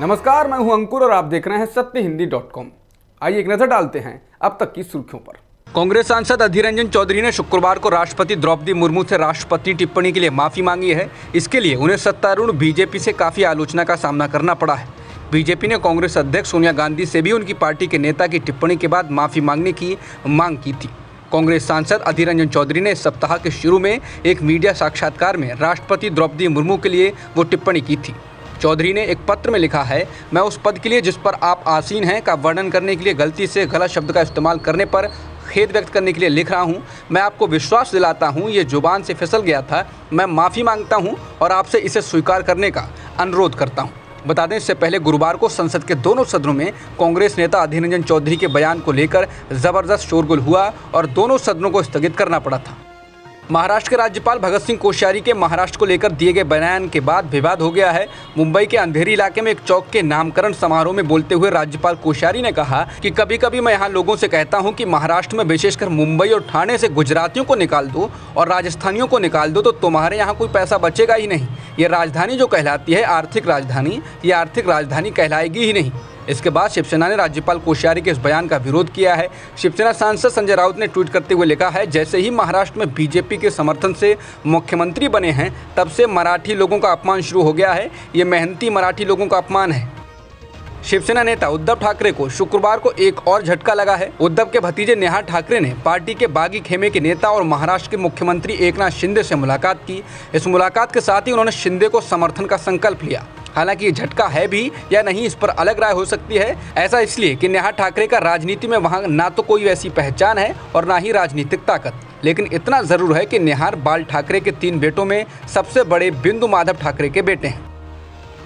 नमस्कार, मैं हूं अंकुर और आप देख रहे हैं सत्यहिंदी.com। आइए एक नजर डालते हैं अब तक की सुर्खियों पर। कांग्रेस सांसद अधीर रंजन चौधरी ने शुक्रवार को राष्ट्रपति द्रौपदी मुर्मू से राष्ट्रपति टिप्पणी के लिए माफी मांगी है। इसके लिए उन्हें सत्तारूढ़ बीजेपी से काफी आलोचना का सामना करना पड़ा है। बीजेपी ने कांग्रेस अध्यक्ष सोनिया गांधी से भी उनकी पार्टी के नेता की टिप्पणी के बाद माफी मांगने की मांग की थी। कांग्रेस सांसद अधीर रंजन चौधरी ने इस सप्ताह के शुरू में एक मीडिया साक्षात्कार में राष्ट्रपति द्रौपदी मुर्मू के लिए वो टिप्पणी की थी। चौधरी ने एक पत्र में लिखा है, मैं उस पद के लिए जिस पर आप आसीन हैं का वर्णन करने के लिए गलती से गलत शब्द का इस्तेमाल करने पर खेद व्यक्त करने के लिए लिख रहा हूं। मैं आपको विश्वास दिलाता हूं, ये जुबान से फिसल गया था। मैं माफ़ी मांगता हूं और आपसे इसे स्वीकार करने का अनुरोध करता हूं। बता दें, इससे पहले गुरुवार को संसद के दोनों सदनों में कांग्रेस नेता अधीर रंजन चौधरी के बयान को लेकर ज़बरदस्त शोरगुल हुआ और दोनों सदनों को स्थगित करना पड़ा था। महाराष्ट्र के राज्यपाल भगत सिंह कोश्यारी के महाराष्ट्र को लेकर दिए गए बयान के बाद विवाद हो गया है। मुंबई के अंधेरी इलाके में एक चौक के नामकरण समारोह में बोलते हुए राज्यपाल कोश्यारी ने कहा कि कभी कभी मैं यहाँ लोगों से कहता हूँ कि महाराष्ट्र में विशेषकर मुंबई और ठाणे से गुजरातियों को निकाल दो और राजस्थानियों को निकाल दो तो तुम्हारे यहाँ कोई पैसा बचेगा ही नहीं। ये राजधानी जो कहलाती है आर्थिक राजधानी, ये आर्थिक राजधानी कहलाएगी ही नहीं। इसके बाद शिवसेना ने राज्यपाल कोश्यारी के इस बयान का विरोध किया है। शिवसेना सांसद संजय राउत ने ट्वीट करते हुए लिखा है, जैसे ही महाराष्ट्र में बीजेपी के समर्थन से मुख्यमंत्री बने हैं तब से मराठी लोगों का अपमान शुरू हो गया है। ये मेहनती मराठी लोगों का अपमान है। शिवसेना नेता उद्धव ठाकरे को शुक्रवार को एक और झटका लगा है। उद्धव के भतीजे नेहा ठाकरे ने पार्टी के बागी खेमे के नेता और महाराष्ट्र के मुख्यमंत्री एकनाथ शिंदे से मुलाकात की। इस मुलाकात के साथ ही उन्होंने शिंदे को समर्थन का संकल्प लिया। हालांकि ये झटका है भी या नहीं, इस पर अलग राय हो सकती है। ऐसा इसलिए कि नेहा ठाकरे का राजनीति में वहां ना तो कोई वैसी पहचान है और ना ही राजनीतिक ताकत। लेकिन इतना जरूर है कि नेहार बाल ठाकरे के 3 बेटों में सबसे बड़े बिंदु माधव ठाकरे के बेटे हैं।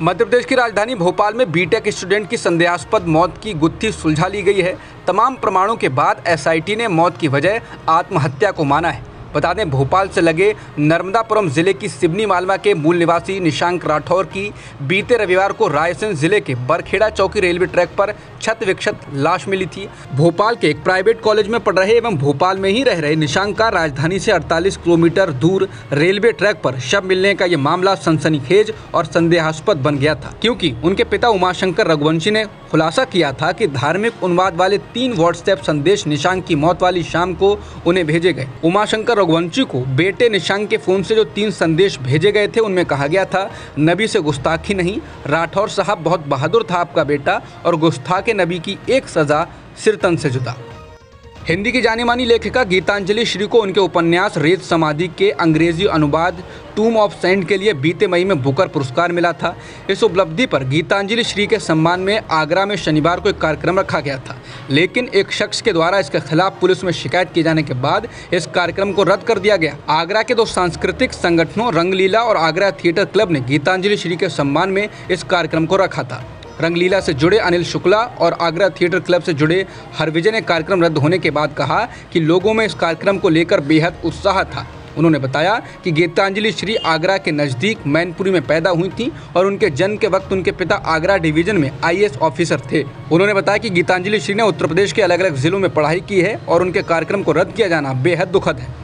मध्य प्रदेश की राजधानी भोपाल में बीटेक स्टूडेंट की संदेहास्पद मौत की गुत्थी सुलझा ली गई है। तमाम प्रमाणों के बाद एसआईटी ने मौत की वजह आत्महत्या को माना है। बता दें, भोपाल से लगे नर्मदापुरम जिले की सिवनी मालवा के मूल निवासी निशांक राठौर की बीते रविवार को रायसेन जिले के बरखेड़ा चौकी रेलवे ट्रैक पर क्षत विक्षत लाश मिली थी। भोपाल के एक प्राइवेट कॉलेज में पढ़ रहे एवं भोपाल में ही रह रहे निशांक का राजधानी से 48 किलोमीटर दूर रेलवे ट्रैक पर शव मिलने का ये मामला सनसनीखेज और संदेहास्पद बन गया था, क्योंकि उनके पिता उमाशंकर रघुवंशी ने खुलासा किया था कि धार्मिक उन्माद वाले 3 व्हाट्सएप संदेश निशांक की मौत वाली शाम को उन्हें भेजे गए। उमाशंकर रघुवंशी को बेटे निशांक के फोन से जो 3 संदेश भेजे गए थे उनमें कहा गया था, नबी से गुस्ताखी नहीं, राठौर साहब बहुत बहादुर था आपका बेटा, और गुस्ताख नबी की एक सजा सिरतन से जुदा। हिंदी की जानी मानी लेखिका गीतांजलि श्री को उनके उपन्यास रेत समाधि के अंग्रेजी अनुवाद टूम ऑफ सेंट के लिए बीते मई में बुकर पुरस्कार मिला था। इस उपलब्धि पर गीतांजलि श्री के सम्मान में आगरा में शनिवार को एक कार्यक्रम रखा गया था, लेकिन एक शख्स के द्वारा इसके खिलाफ पुलिस में शिकायत किए जाने के बाद इस कार्यक्रम को रद्द कर दिया गया। आगरा के 2 सांस्कृतिक संगठनों रंगलीला और आगरा थिएटर क्लब ने गीतांजलि श्री के सम्मान में इस कार्यक्रम को रखा था। रंगलीला से जुड़े अनिल शुक्ला और आगरा थिएटर क्लब से जुड़े हरविजय ने कार्यक्रम रद्द होने के बाद कहा कि लोगों में इस कार्यक्रम को लेकर बेहद उत्साह था। उन्होंने बताया कि गीतांजलि श्री आगरा के नज़दीक मैनपुरी में पैदा हुई थी और उनके जन्म के वक्त उनके पिता आगरा डिवीजन में आईएएस ऑफिसर थे। उन्होंने बताया कि गीतांजलि श्री ने उत्तर प्रदेश के अलग अलग जिलों में पढ़ाई की है और उनके कार्यक्रम को रद्द किया जाना बेहद दुखद है।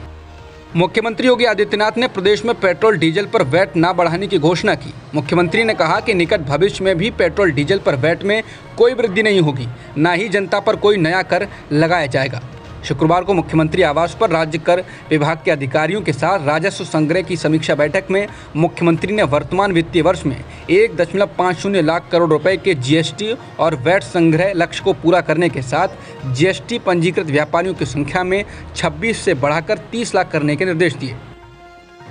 मुख्यमंत्री योगी आदित्यनाथ ने प्रदेश में पेट्रोल डीजल पर वैट न बढ़ाने की घोषणा की। मुख्यमंत्री ने कहा कि निकट भविष्य में भी पेट्रोल डीजल पर वैट में कोई वृद्धि नहीं होगी, न ही जनता पर कोई नया कर लगाया जाएगा। शुक्रवार को मुख्यमंत्री आवास पर राज्य कर विभाग के अधिकारियों के साथ राजस्व संग्रह की समीक्षा बैठक में मुख्यमंत्री ने वर्तमान वित्तीय वर्ष में 1.50 लाख करोड़ रुपए के जीएसटी और वैट संग्रह लक्ष्य को पूरा करने के साथ जीएसटी पंजीकृत व्यापारियों की संख्या में 26 से बढ़ाकर 30 लाख करने के निर्देश दिए।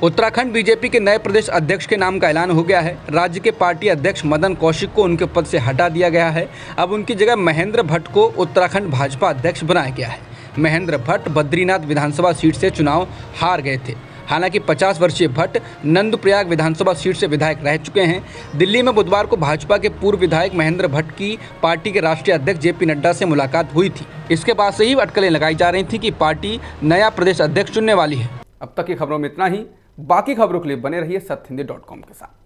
उत्तराखंड बीजेपी के नए प्रदेश अध्यक्ष के नाम का ऐलान हो गया है। राज्य के पार्टी अध्यक्ष मदन कौशिक को उनके पद से हटा दिया गया है। अब उनकी जगह महेंद्र भट्ट को उत्तराखंड भाजपा अध्यक्ष बनाया गया है। महेंद्र भट्ट बद्रीनाथ विधानसभा सीट से चुनाव हार गए थे। हालांकि 50 वर्षीय भट्ट नंदप्रयाग विधानसभा सीट से विधायक रह चुके हैं। दिल्ली में बुधवार को भाजपा के पूर्व विधायक महेंद्र भट्ट की पार्टी के राष्ट्रीय अध्यक्ष जेपी नड्डा से मुलाकात हुई थी। इसके बाद से ही अटकलें लगाई जा रही थी कि पार्टी नया प्रदेश अध्यक्ष चुनने वाली है। अब तक की खबरों में इतना ही। बाकी खबरों के लिए बने रहिए सत्यहिंदी.com के साथ।